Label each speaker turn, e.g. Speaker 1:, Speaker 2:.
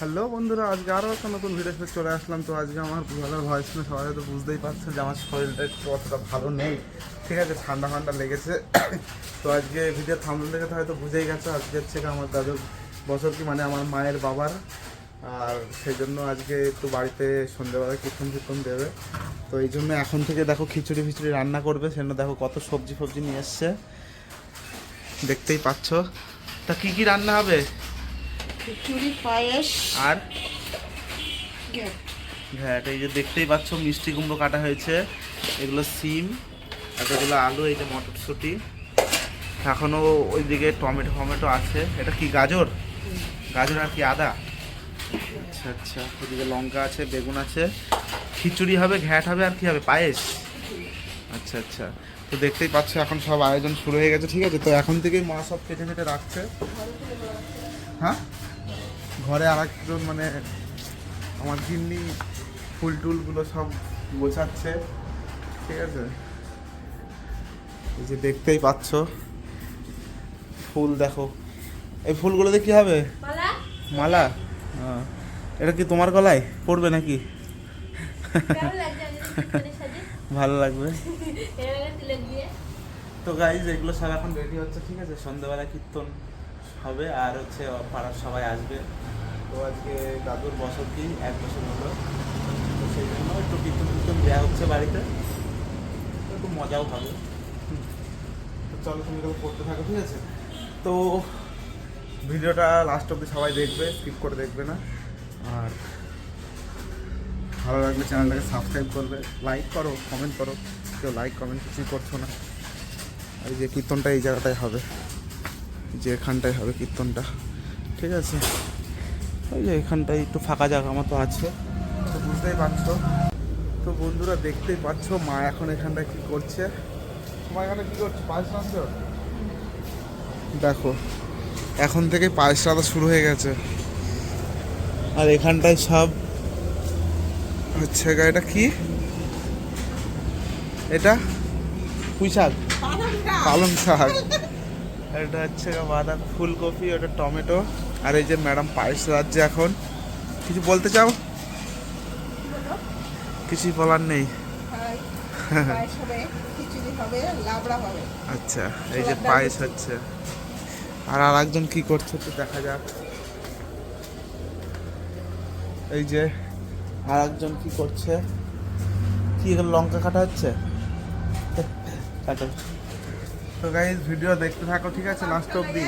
Speaker 1: Hello বন্ধুরা, আজকে আরও একটা নতুন ভিডিও সাথে চলে আসলাম। তো আজকে আমার গলার ভয়েস শুনে সবাই হয়তো বুঝতেই পারছে যে আমার শরীরটা একটু অতটা ভালো নেই, ঠিক আছে, ঠান্ডা ফান্ডা লেগেছে। তো আজকে ভিডিও থাম্বনেল দেখে তো হয়তো বুঝেই গেছো, আজকে হচ্ছে আমার দাদুর বছর কি মানে আমার মায়ের বাবার। আর সেই জন্য আজকে একটু বাড়িতে সন্ধ্যেবেলা কীর্তন দেবে। তো এই জন্য এখন থেকে দেখো খিচুড়ি ফিচুড়ি রান্না করবে। সেজন্য দেখো কত সবজি ফবজি নিয়ে এসছে, দেখতেই পাচ্ছ। তা কী কী রান্না হবে?
Speaker 2: খিচুড়ি, পায়েস
Speaker 1: আর
Speaker 2: ঘ্যাট।
Speaker 1: হ্যাঁ, এই যে দেখতেই পাচ্ছ মিষ্টি কুমড়ো কাটা হয়েছে, এগুলো সিম, আর এগুলো আলু, এই যে মটরশুঁটি, এখনও ওইদিকে টমেটো ফমেটো আছে। এটা কি গাজর? গাজর আর কি আদা। আচ্ছা আচ্ছা, ওইদিকে লঙ্কা আছে, বেগুন আছে। খিচুড়ি হবে, ঘ্যাট হবে, আর কি হবে? পায়েস। আচ্ছা আচ্ছা, তো দেখতেই পাচ্ছ এখন সব আয়োজন শুরু হয়ে গেছে, ঠিক আছে। তো এখন থেকেই মা সব কেটে কেটে রাখছে। হ্যাঁ, ঘরে আর একজন মানে আমার গিন্নি ফুল টুলগুলো সব গোছাচ্ছে, ঠিক আছে। এই যে দেখতেই পাচ্ছ ফুল, দেখো এই ফুলগুলোতে কি হবে? মালা। এটা কি তোমার গলায় পড়বে নাকি? ভালো লাগবে। তো গাইজ এগুলো সব এখন রেডি হচ্ছে, ঠিক আছে। সন্ধ্যাবেলা কীর্তন হবে আর হচ্ছে পাড়ার সবাই আসবে। তো আজকে দাদুর বছর কি 1 বছর হলো, তো সেই জন্য একটু কীর্তন দেওয়া হচ্ছে বাড়িতে, একটু মজাও হবে। তো চলো তুমি এগুলো করতে থাকো, ঠিক আছে। তো ভিডিওটা লাস্ট অবধি সবাই দেখবে, স্কিপ করে দেখবে না। আর ভালো লাগলে চ্যানেলটাকে সাবস্ক্রাইব করবে, লাইক করো, কমেন্ট করো। কেউ লাইক কমেন্ট কিছুই করছো না। আর এই যে কীর্তনটা এই জায়গাটায় হবে, যে এখানটায় হবে কীর্তনটা, ঠিক আছে। ওই যে এখানটায় একটু ফাঁকা জায়গা মতো আছে, তো বুঝতেই পারছো। তো বন্ধুরা দেখতেই পাচ্ছ মা এখন এখানটায় কী করছে। মা এখানে কী করছে? পায়েস রাঁধছো? দেখো এখন থেকে পায়েস রাঁধা শুরু হয়ে গেছে। আর এখানটায় সব হচ্ছে, এটা কি? এটা পুঁই শাক, পালং শাক। এটা হচ্ছে বাঁধা ফুলকপি, ওটা টমেটো। আর এই যে ম্যাডাম পায়েস রাঁধছে এখন। কিছু বলতে চাও? কিছুই বলার নেই। আচ্ছা, এই যে পায়েস হচ্ছে। আর একজন কি করছে তো দেখা যাক। এই যে আর একজন কি করছে, কি লঙ্কা কাটা হচ্ছে, কাটো। তো গাইস ভিডিও দেখতে থাকো, ঠিক আছে, লাস্ট অবধি।